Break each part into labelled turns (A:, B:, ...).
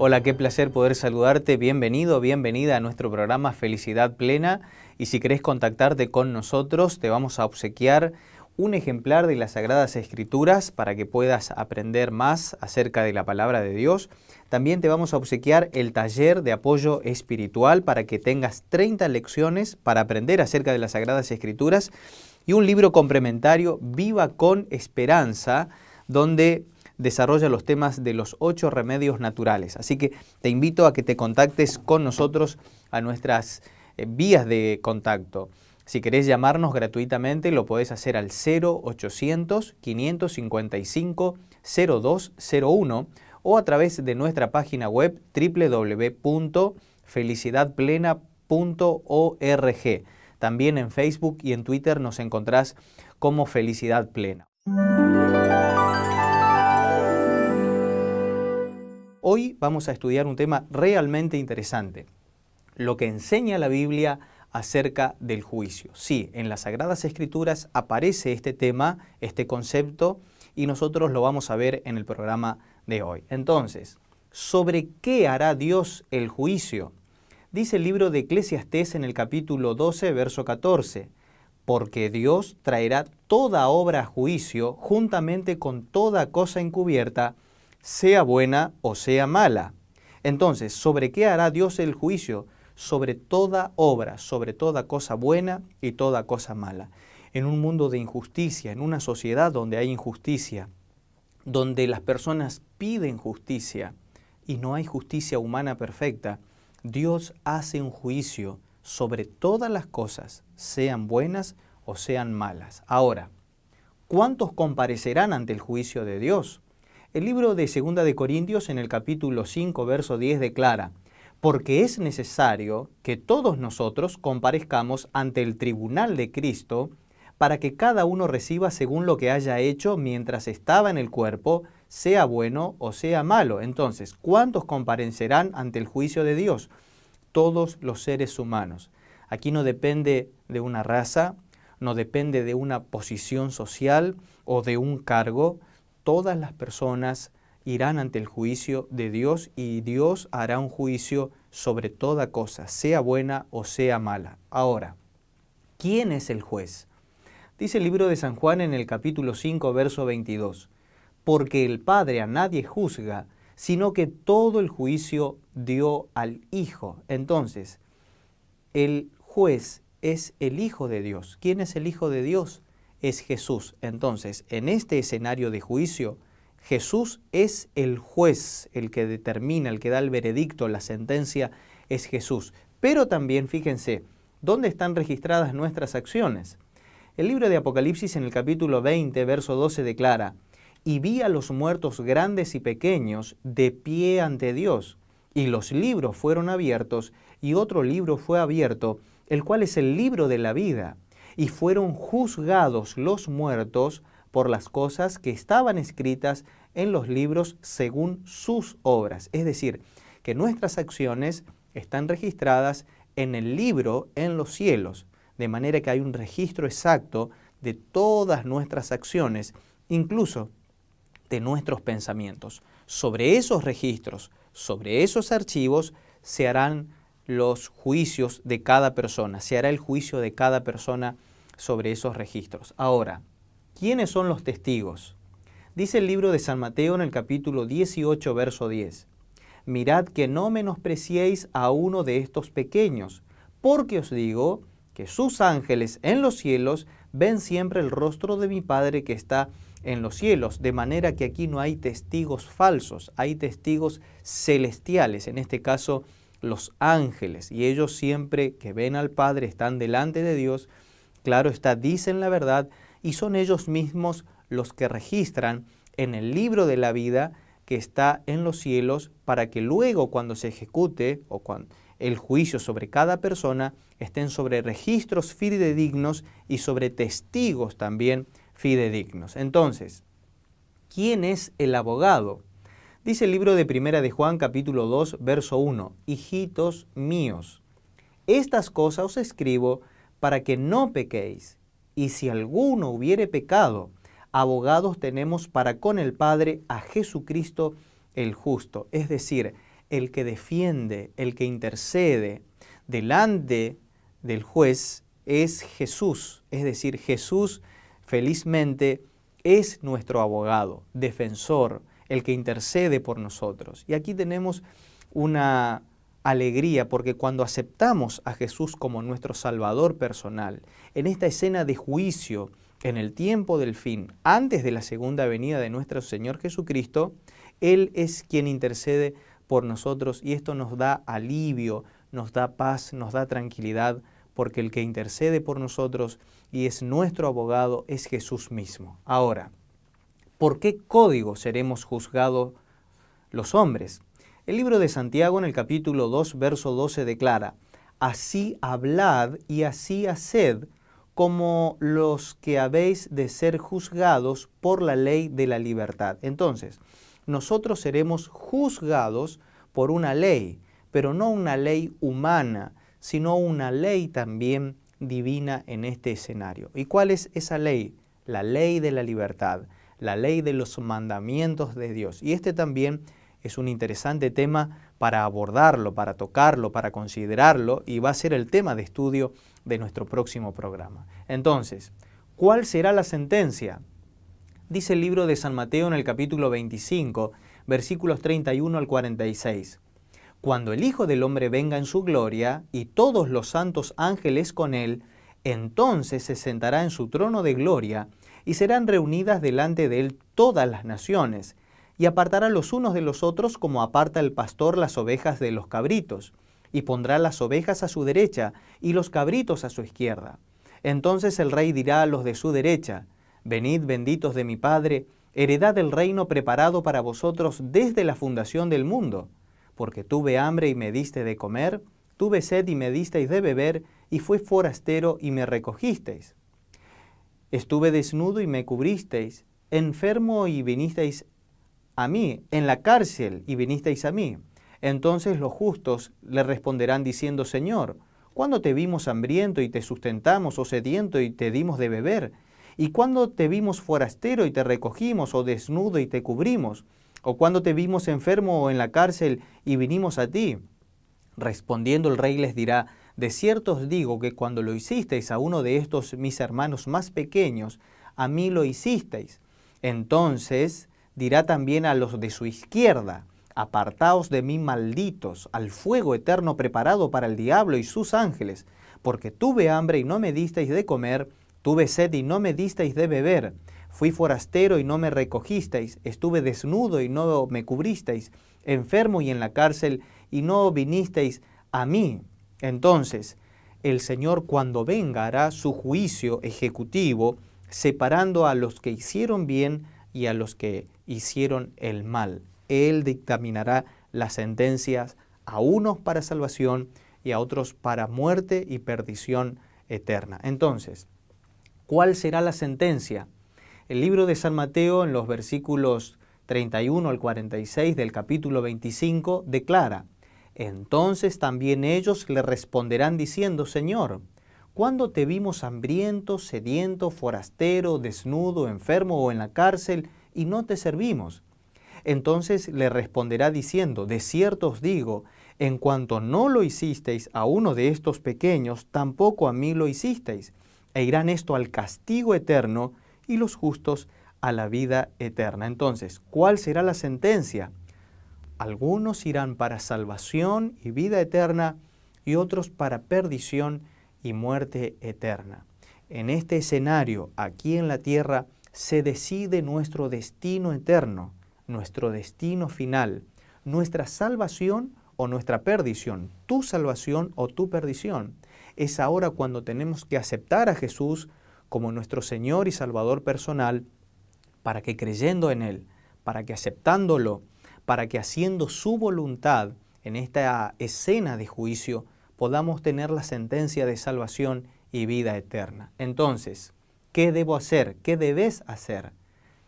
A: Hola, qué placer poder saludarte. Bienvenido, bienvenida a nuestro programa Felicidad Plena. Y si querés contactarte con nosotros, te vamos a obsequiar un ejemplar de las Sagradas Escrituras para que puedas aprender más acerca de la palabra de Dios. También te vamos a obsequiar el taller de apoyo espiritual para que tengas 30 lecciones para aprender acerca de las Sagradas Escrituras y un libro complementario, Viva con Esperanza, donde desarrolla los temas de los 8 remedios naturales. Así que te invito a que te contactes con nosotros a nuestras vías de contacto. Si querés llamarnos gratuitamente, lo podés hacer al 0800-555-0201 o a través de nuestra página web www.felicidatplena.org. También en Facebook y en Twitter nos encontrás como Felicidad Plena. Hoy vamos a estudiar un tema realmente interesante, lo que enseña la Biblia acerca del juicio. Sí, en las Sagradas Escrituras aparece este tema, este concepto, y nosotros lo vamos a ver en el programa de hoy. Entonces, ¿sobre qué hará Dios el juicio? Dice el libro de Eclesiastés en el capítulo 12, verso 14, porque Dios traerá toda obra a juicio juntamente con toda cosa encubierta, sea buena o sea mala. Entonces, ¿sobre qué hará Dios el juicio? Sobre toda obra, sobre toda cosa buena y toda cosa mala. En un mundo de injusticia, en una sociedad donde hay injusticia, donde las personas piden justicia y no hay justicia humana perfecta, Dios hace un juicio sobre todas las cosas, sean buenas o sean malas. Ahora, ¿cuántos comparecerán ante el juicio de Dios? El libro de 2 de Corintios en el capítulo 5, verso 10 declara, porque es necesario que todos nosotros comparezcamos ante el tribunal de Cristo para que cada uno reciba según lo que haya hecho mientras estaba en el cuerpo, sea bueno o sea malo. Entonces, ¿cuántos comparecerán ante el juicio de Dios? Todos los seres humanos. Aquí no depende de una raza, no depende de una posición social o de un cargo. Todas las personas irán ante el juicio de Dios y Dios hará un juicio sobre toda cosa, sea buena o sea mala. Ahora, ¿quién es el juez? Dice el libro de San Juan en el capítulo 5, verso 22, porque el Padre a nadie juzga, sino que todo el juicio dio al Hijo. Entonces, el juez es el Hijo de Dios. ¿Quién es el Hijo de Dios? Es Jesús. Entonces, en este escenario de juicio, Jesús es el juez, el que determina, el que da el veredicto, la sentencia es Jesús. Pero también, fíjense, ¿dónde están registradas nuestras acciones? El libro de Apocalipsis en el capítulo 20, verso 12 declara, y vi a los muertos grandes y pequeños de pie ante Dios, y los libros fueron abiertos, y otro libro fue abierto, el cual es el libro de la vida. Y fueron juzgados los muertos por las cosas que estaban escritas en los libros según sus obras. Es decir, que nuestras acciones están registradas en el libro en los cielos, de manera que hay un registro exacto de todas nuestras acciones, incluso de nuestros pensamientos. Sobre esos registros, sobre esos archivos, se harán los juicios de cada persona, se hará el juicio de cada persona sobre esos registros. Ahora, ¿quiénes son los testigos? Dice el libro de San Mateo en el capítulo 18, verso 10. Mirad que no menospreciéis a uno de estos pequeños, porque os digo que sus ángeles en los cielos ven siempre el rostro de mi Padre que está en los cielos, de manera que aquí no hay testigos falsos, hay testigos celestiales, en este caso los ángeles, y ellos siempre que ven al Padre están delante de Dios, claro está, dicen la verdad, y son ellos mismos los que registran en el libro de la vida que está en los cielos, para que luego cuando se ejecute o cuando el juicio sobre cada persona estén sobre registros fidedignos y sobre testigos también fidedignos. Entonces, ¿quién es el abogado? Dice el libro de Primera de Juan, capítulo 2, verso 1, hijitos míos, estas cosas os escribo para que no pequéis, y si alguno hubiere pecado, abogados tenemos para con el Padre a Jesucristo el justo. Es decir, el que defiende, el que intercede delante del juez es Jesús. Es decir, Jesús felizmente es nuestro abogado, defensor, el que intercede por nosotros. Y aquí tenemos una alegría porque cuando aceptamos a Jesús como nuestro Salvador personal, en esta escena de juicio, en el tiempo del fin, antes de la segunda venida de nuestro Señor Jesucristo, Él es quien intercede por nosotros y esto nos da alivio, nos da paz, nos da tranquilidad, porque el que intercede por nosotros y es nuestro abogado es Jesús mismo. Ahora, ¿por qué código seremos juzgados los hombres? El libro de Santiago en el capítulo 2, verso 12 declara: así hablad y así haced, como los que habéis de ser juzgados por la ley de la libertad. Entonces, nosotros seremos juzgados por una ley, pero no una ley humana, sino una ley también divina en este escenario. ¿Y cuál es esa ley? La ley de la libertad, la ley de los mandamientos de Dios. Y este también es un interesante tema para abordarlo, para tocarlo, para considerarlo, y va a ser el tema de estudio de nuestro próximo programa. Entonces, ¿cuál será la sentencia? Dice el libro de San Mateo en el capítulo 25, versículos 31 al 46. Cuando el Hijo del Hombre venga en su gloria y todos los santos ángeles con él, entonces se sentará en su trono de gloria y serán reunidas delante de él todas las naciones, y apartará los unos de los otros como aparta el pastor las ovejas de los cabritos, y pondrá las ovejas a su derecha y los cabritos a su izquierda. Entonces el rey dirá a los de su derecha: venid benditos de mi Padre, heredad del reino preparado para vosotros desde la fundación del mundo, porque tuve hambre y me diste de comer, tuve sed y me disteis de beber, y fui forastero y me recogisteis. Estuve desnudo y me cubristeis, enfermo y vinisteis a mí, en la cárcel y vinisteis a mí. Entonces los justos le responderán diciendo: Señor, ¿cuándo te vimos hambriento y te sustentamos, o sediento y te dimos de beber? ¿Y cuándo te vimos forastero y te recogimos, o desnudo y te cubrimos? ¿O cuándo te vimos enfermo o en la cárcel y vinimos a ti? Respondiendo el rey les dirá: de cierto os digo que cuando lo hicisteis a uno de estos mis hermanos más pequeños, a mí lo hicisteis. Entonces dirá también a los de su izquierda: apartaos de mí, malditos, al fuego eterno preparado para el diablo y sus ángeles, porque tuve hambre y no me disteis de comer, tuve sed y no me disteis de beber, fui forastero y no me recogisteis, estuve desnudo y no me cubristeis, enfermo y en la cárcel y no vinisteis a mí. Entonces, el Señor cuando venga hará su juicio ejecutivo, separando a los que hicieron bien y a los que hicieron el mal. Él dictaminará las sentencias a unos para salvación y a otros para muerte y perdición eterna. Entonces, ¿cuál será la sentencia? El libro de San Mateo, en los versículos 31 al 46 del capítulo 25, declara: entonces también ellos le responderán diciendo: Señor, ¿cuándo te vimos hambriento, sediento, forastero, desnudo, enfermo o en la cárcel y no te servimos? Entonces le responderá diciendo: de cierto os digo, en cuanto no lo hicisteis a uno de estos pequeños, tampoco a mí lo hicisteis. E irán esto al castigo eterno y los justos a la vida eterna. Entonces, ¿cuál será la sentencia? Algunos irán para salvación y vida eterna y otros para perdición y muerte eterna. En este escenario, aquí en la tierra, se decide nuestro destino eterno, nuestro destino final, nuestra salvación o nuestra perdición, tu salvación o tu perdición. Es ahora cuando tenemos que aceptar a Jesús como nuestro Señor y Salvador personal, para que creyendo en Él, para que aceptándolo, para que haciendo su voluntad en esta escena de juicio, podamos tener la sentencia de salvación y vida eterna. Entonces, ¿qué debo hacer? ¿Qué debes hacer?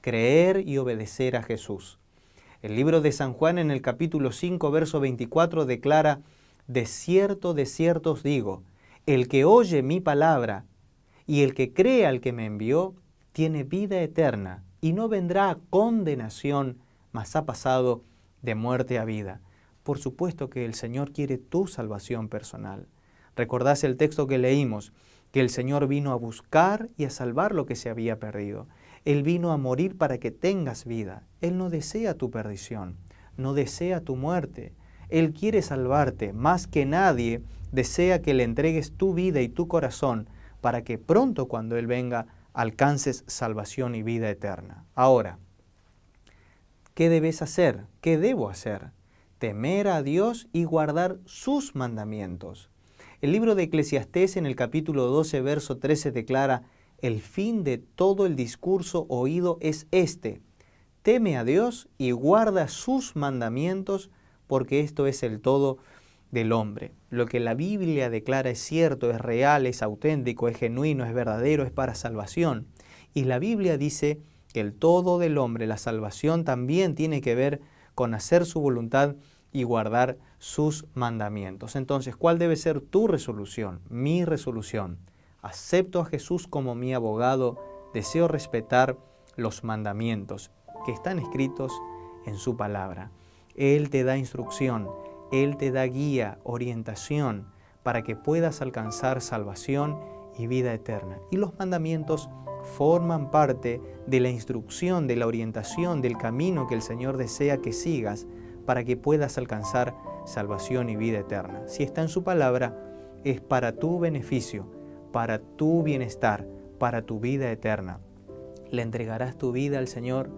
A: Creer y obedecer a Jesús. El libro de San Juan en el capítulo 5, verso 24 declara: de cierto os digo, el que oye mi palabra y el que cree al que me envió, tiene vida eterna y no vendrá a condenación, mas ha pasado de muerte a vida. Por supuesto que el Señor quiere tu salvación personal. ¿Recordás el texto que leímos? Que el Señor vino a buscar y a salvar lo que se había perdido. Él vino a morir para que tengas vida. Él no desea tu perdición, no desea tu muerte. Él quiere salvarte, más que nadie desea que le entregues tu vida y tu corazón para que pronto cuando Él venga alcances salvación y vida eterna. Ahora, ¿qué debes hacer? ¿Qué debo hacer? Temer a Dios y guardar sus mandamientos. El libro de Eclesiastés en el capítulo 12, verso 13 declara: el fin de todo el discurso oído es este: teme a Dios y guarda sus mandamientos, porque esto es el todo del hombre. Lo que la Biblia declara es cierto, es real, es auténtico, es genuino, es verdadero, es para salvación. Y la Biblia dice que el todo del hombre, la salvación, también tiene que ver con hacer su voluntad y guardar sus mandamientos. Entonces, ¿cuál debe ser tu resolución? Mi resolución. Acepto a Jesús como mi abogado, deseo respetar los mandamientos que están escritos en su palabra. Él te da instrucción, Él te da guía, orientación, para que puedas alcanzar salvación y vida eterna. Y los mandamientos forman parte de la instrucción, de la orientación, del camino que el Señor desea que sigas para que puedas alcanzar salvación y vida eterna. Si está en su palabra, es para tu beneficio, para tu bienestar, para tu vida eterna. Le entregarás tu vida al Señor,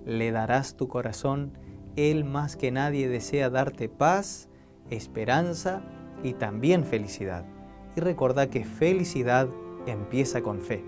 A: le darás tu corazón. Él más que nadie desea darte paz, esperanza y también felicidad. Y recordá que felicidad empieza con fe.